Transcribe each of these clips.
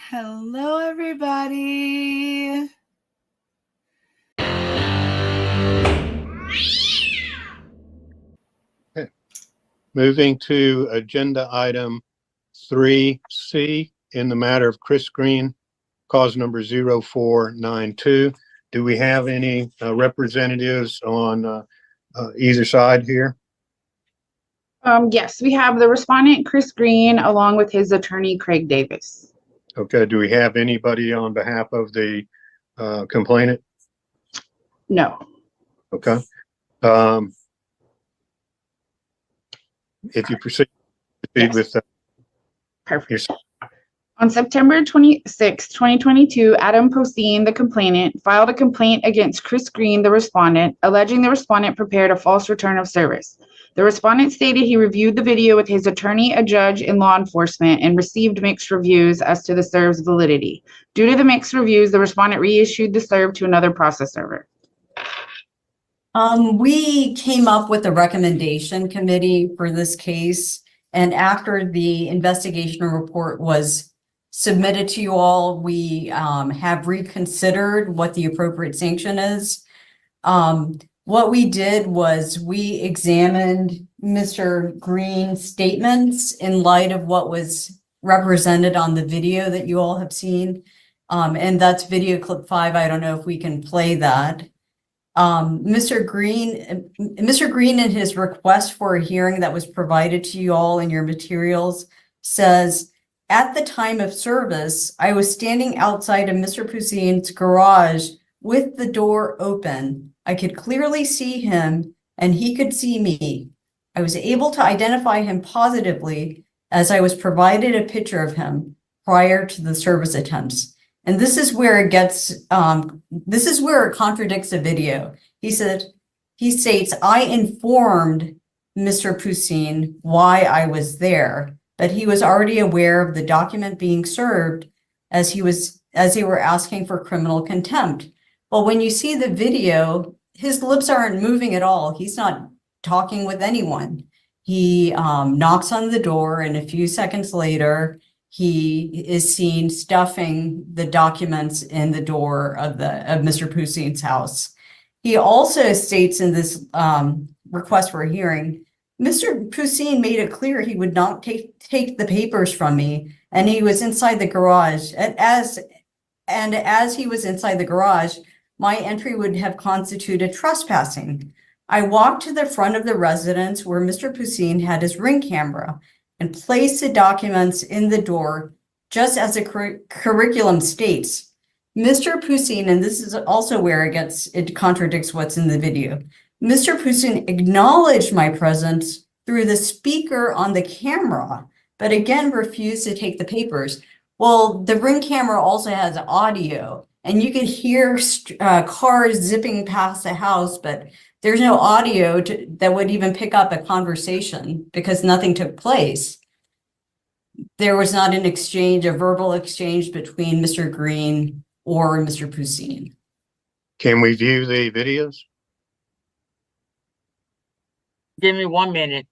Hello, everybody. Moving to agenda item 3C in the matter of Chris Green, cause number 0492. Do we have any representatives on either side here? Yes, we have the respondent, Chris Green, along with his attorney, Craig Davis. Okay, do we have anybody on behalf of the complainant? No. Okay. If you proceed Yes. with Perfect. On September 26, 2022, Adam Poseen, the complainant, filed a complaint against Chris Green, the respondent, alleging the respondent prepared a false return of service. The respondent stated he reviewed the video with his attorney, a judge, and law enforcement, and received mixed reviews as to the serve's validity. Due to the mixed reviews, the respondent reissued the serve to another process server. We came up with a recommendation committee for this case, and after the investigation report was submitted to you all, we have reconsidered what the appropriate sanction is. What we did was we examined Mr. Green's statements in light of what was represented on the video that you all have seen. And that's video clip 5. I don't know if we can play that. Mr. Green in his request for a hearing that was provided to you all in your materials says, at the time of service, I was standing outside of Mr. Poseen's garage with the door open. I could clearly see him and he could see me. I was able to identify him positively as I was provided a picture of him prior to the service attempts. And this is where it gets, this is where it contradicts the video. He states, I informed Mr. Poseen why I was there, but he was already aware of the document being served as they were asking for criminal contempt. Well, when you see the video, his lips aren't moving at all. He's not talking with anyone. He knocks on the door, and a few seconds later, he is seen stuffing the documents in the door of Mr. Poseen's house. He also states in this request for a hearing, Mr. Poseen made it clear he would not take the papers from me, and he was inside the garage. As he was inside the garage, my entry would have constituted trespassing. I walked to the front of the residence where Mr. Poseen had his Ring camera and placed the documents in the door, just as the curriculum states. Mr. Poseen, and this is also where it contradicts what's in the video. Mr. Poseen acknowledged my presence through the speaker on the camera, but again refused to take the papers. Well, the Ring camera also has audio, and you could hear cars zipping past the house, but there's no audio that would even pick up a conversation because nothing took place. There was not a verbal exchange between Mr. Green or Mr. Poseen. Can we view the videos? Give me 1 minute.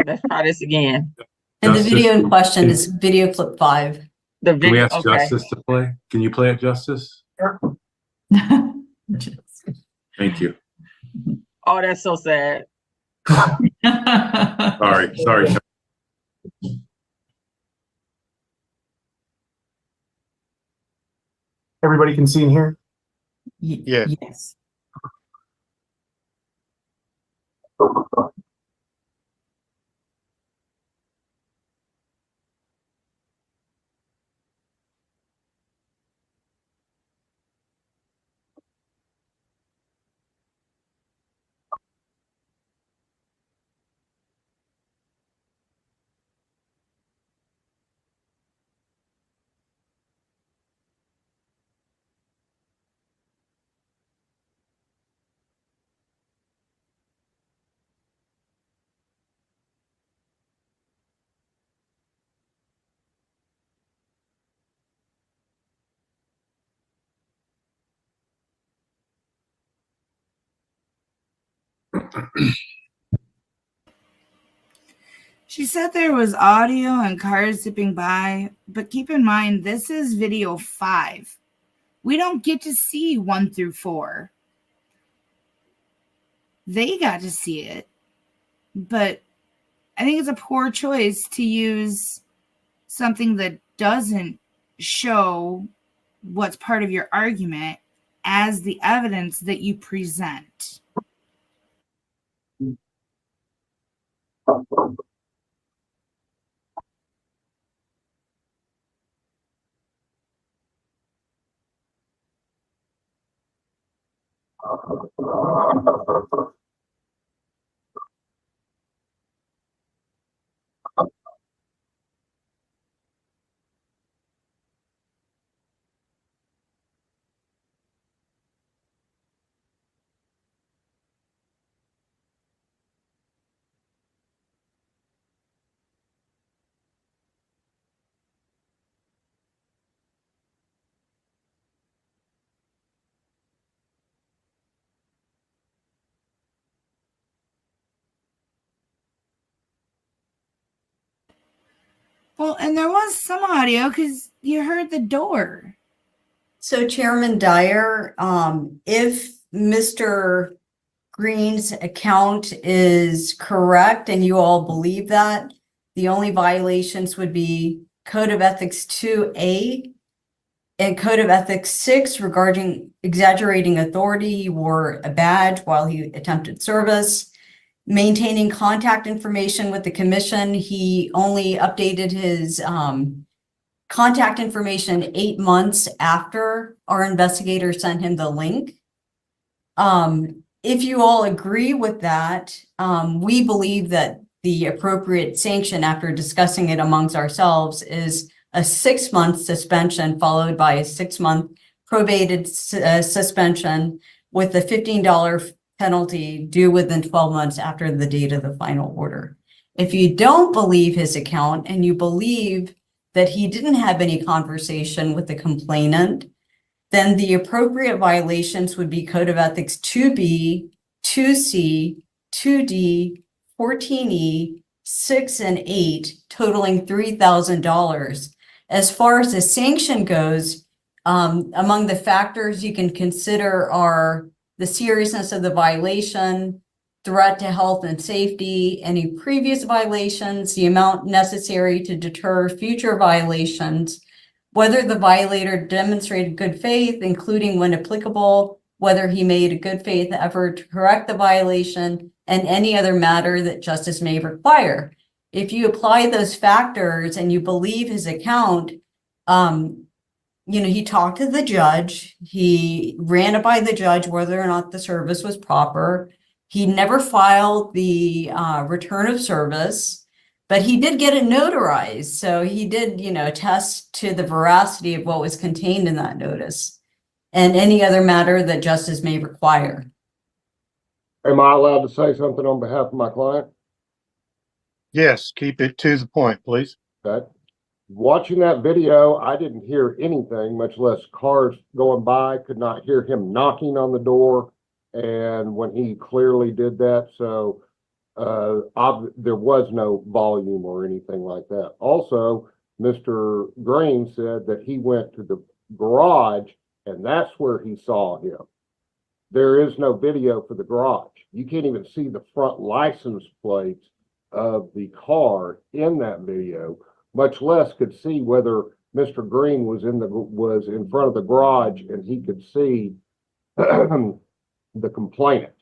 Let's try this again. And the video in question is video clip 5. The Can we video, ask okay. Justice to play? Can you play it, Justice? Thank you. Oh, that's so sad. Sorry. Everybody can see and hear? Yeah. Yes. She said there was audio and cars zipping by, but keep in mind, this is video 5. We don't get to see 1 through 4. They got to see it, but I think it's a poor choice to use something that doesn't show what's part of your argument as the evidence that you present. Well, and there was some audio because you heard the door. So Chairman Dyer, if Mr. Green's account is correct and you all believe that, the only violations would be Code of Ethics 2A and Code of Ethics 6 regarding exaggerating authority. He wore a badge while he attempted service. Maintaining contact information with the commission. He only updated his contact information 8 months after our investigator sent him the link. If you all agree with that, we believe that the appropriate sanction after discussing it amongst ourselves is a 6-month suspension followed by a 6-month probated suspension with a $15 penalty due within 12 months after the date of the final order. If you don't believe his account and you believe that he didn't have any conversation with the complainant, then the appropriate violations would be Code of Ethics 2B, 2C, 2D, 14E, 6, and 8, totaling $3,000. As far as the sanction goes, among the factors you can consider are the seriousness of the violation, threat to health and safety, any previous violations, the amount necessary to deter future violations, whether the violator demonstrated good faith, including when applicable, whether he made a good faith effort to correct the violation, and any other matter that justice may require. If you apply those factors and you believe his account, he talked to the judge, he ran it by the judge whether or not the service was proper. He never filed the return of service, but he did get it notarized. So he did, attest to the veracity of what was contained in that notice and any other matter that justice may require. Am I allowed to say something on behalf of my client? Yes, keep it to the point, please. Okay. Watching that video, I didn't hear anything, much less cars going by, could not hear him knocking on the door. And when he clearly did that, so there was no volume or anything like that. Also, Mr. Green said that he went to the garage and that's where he saw him. There is no video for the garage. You can't even see the front license plates of the car in that video, much less could see whether Mr. Green was in front of the garage and he could see the complainant.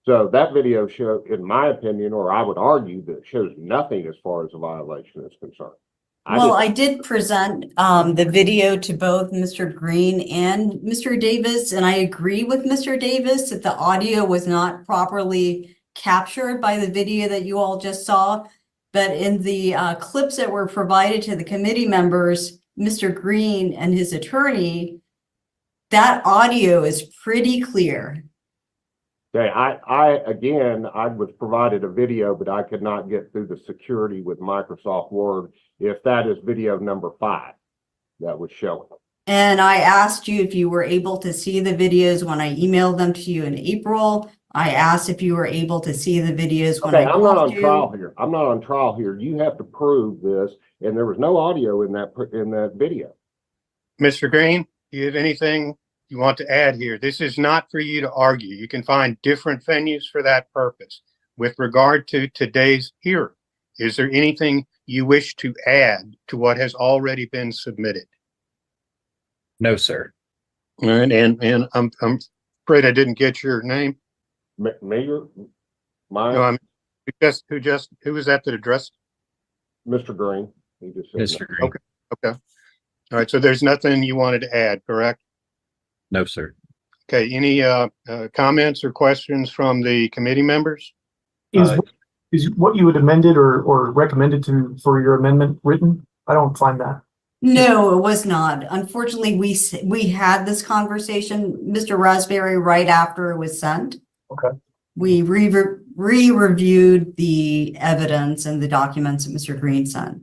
So that video show, in my opinion, or I would argue that shows nothing as far as a violation is concerned. I did present the video to both Mr. Green and Mr. Davis, and I agree with Mr. Davis that the audio was not properly captured by the video that you all just saw. But in the clips that were provided to the committee members, Mr. Green and his attorney, that audio is pretty clear. Okay, I was provided a video, but I could not get through the security with Microsoft Word. If that is video number 5, that was showing. And I asked you if you were able to see the videos when I emailed them to you in April. I asked if you were able to see the videos when Okay, I I'm not called on you. trial here. I'm not on trial here. You have to prove this, and there was no audio in that video. Mr. Green, do you have anything you want to add here? This is not for you to argue. You can find different venues for that purpose. With regard to today's hearing, is there anything you wish to add to what has already been submitted? No, sir. All right, and I'm afraid I didn't get your name. Mayor, No, I'm who was that addressed? Mr. Green, he just said Mr. Green. Okay. Okay. All right. So there's nothing you wanted to add, correct? No, sir. Okay. Any comments or questions from the committee members? Is what you had amended or recommended for your amendment written? I don't find that. No, it was not. Unfortunately, we had this conversation, Mr. Raspberry, right after it was sent. Okay. We re-reviewed the evidence and the documents that Mr. Green sent.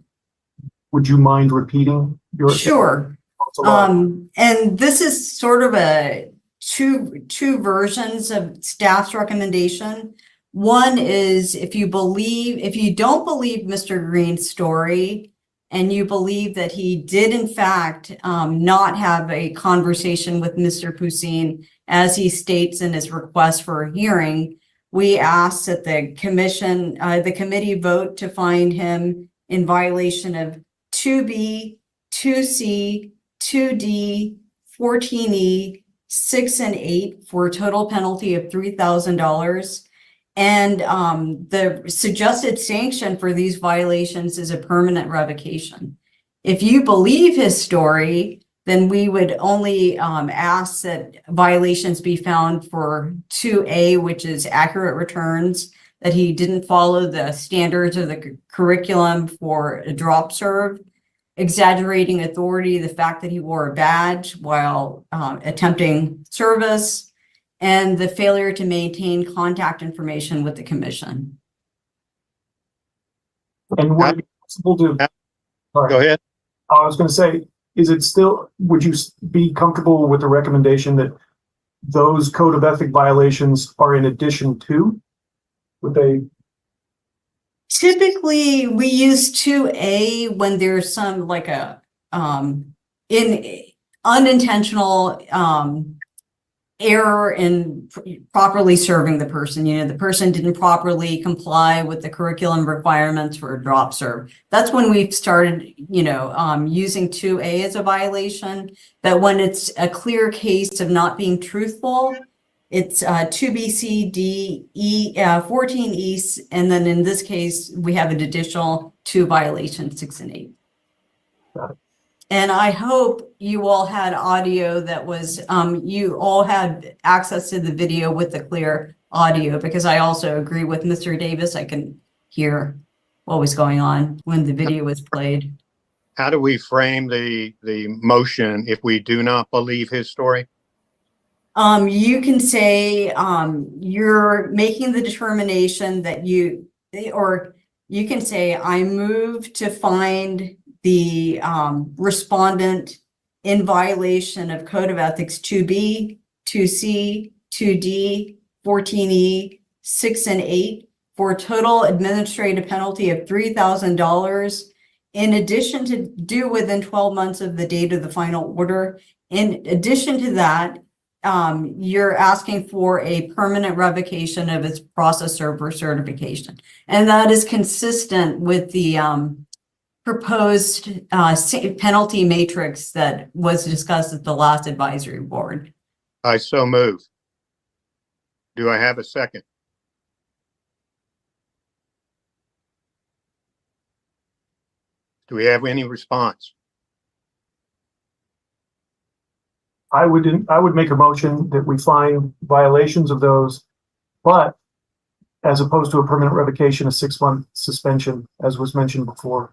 Would you mind repeating your? Sure. And this is sort of a two versions of staff's recommendation. One is if you don't believe Mr. Green's story and you believe that he did in fact not have a conversation with Mr. Poussin as he states in his request for a hearing, we ask that the committee vote to find him in violation of 2B, 2C, 2D, 14E, 6 and 8 for a total penalty of $3,000. And the suggested sanction for these violations is a permanent revocation. If you believe his story, then we would only ask that violations be found for 2A, which is accurate returns, that he didn't follow the standards of the curriculum for a drop serve, exaggerating authority, the fact that he wore a badge while attempting service, and the failure to maintain contact information with the commission. And would it be possible to? Sorry. Go ahead. I was going to say, would you be comfortable with the recommendation that those code of ethic violations are in addition to? Would they? Typically, we use 2A when there's some like a unintentional error in properly serving the person. You know, the person didn't properly comply with the curriculum requirements for a drop serve. That's when we've started, using 2A as a violation. But when it's a clear case of not being truthful, it's 2B, C, D, E, 14E, and then in this case, we have an additional 2 violations, 6 and 8. Got it. And I hope you all had audio that was, you all had access to the video with the clear audio, because I also agree with Mr. Davis. I can hear what was going on when the video was played. How do we frame the motion if we do not believe his story? You can say you're making the determination that or you can say, I move to find the respondent in violation of Code of Ethics 2B, 2C, 2D, 14E, 6 and 8 for a total administrative penalty of $3,000 in addition to due within 12 months of the date of the final order. In addition to that, you're asking for a permanent revocation of its process server certification. And that is consistent with the proposed penalty matrix that was discussed at the last advisory board. I so move. Do I have a second? Do we have any response? I would make a motion that we find violations of those, but as opposed to a permanent revocation, a 6-month suspension, as was mentioned before.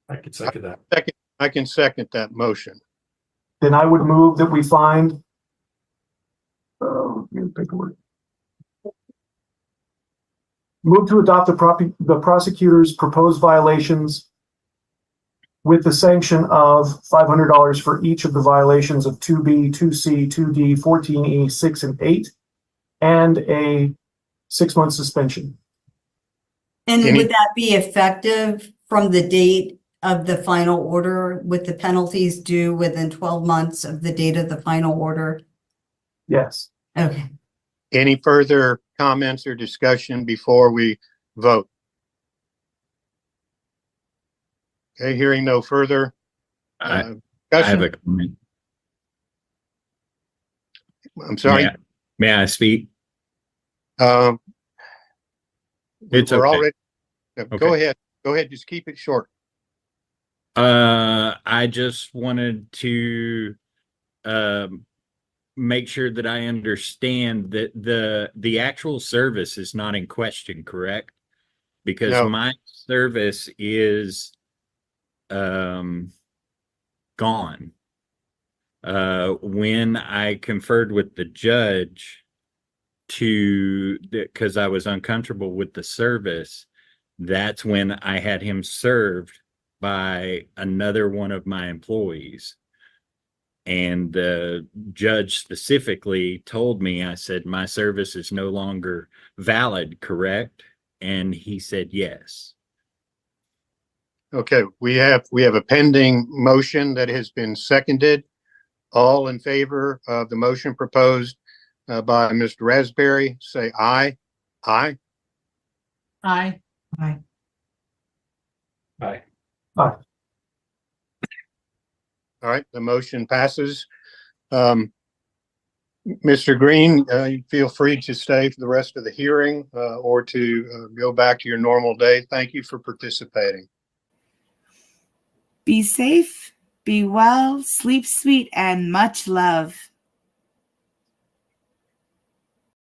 I could second that. I can second that motion. Then I would move that we find paperwork. Move to adopt the prosecutor's proposed violations with the sanction of $500 for each of the violations of 2B, 2C, 2D, 14E, 6, and 8, and a 6-month suspension. And Any- would that be effective from the date of the final order with the penalties due within 12 months of the date of the final order? Yes. Okay. Any further comments or discussion before we vote? Okay, hearing no further. I have Discussion. a comment. I'm sorry. May I speak? Um, It's we're okay. already, go Okay. ahead. Go ahead. Just keep it short. I just wanted to make sure that I understand that the actual service is not in question, correct? Because No. my service is gone. When I conferred with the judge because I was uncomfortable with the service, that's when I had him served by another one of my employees. And the judge specifically told me, I said, my service is no longer valid, correct? And he said, yes. Okay, we have a pending motion that has been seconded. All in favor of the motion proposed by Mr. Raspberry, say aye. Aye. Aye. Aye. All right, the motion passes. Mr. Green, you feel free to stay for the rest of the hearing or to go back to your normal day. Thank you for participating. Be safe, be well, sleep sweet, and much love.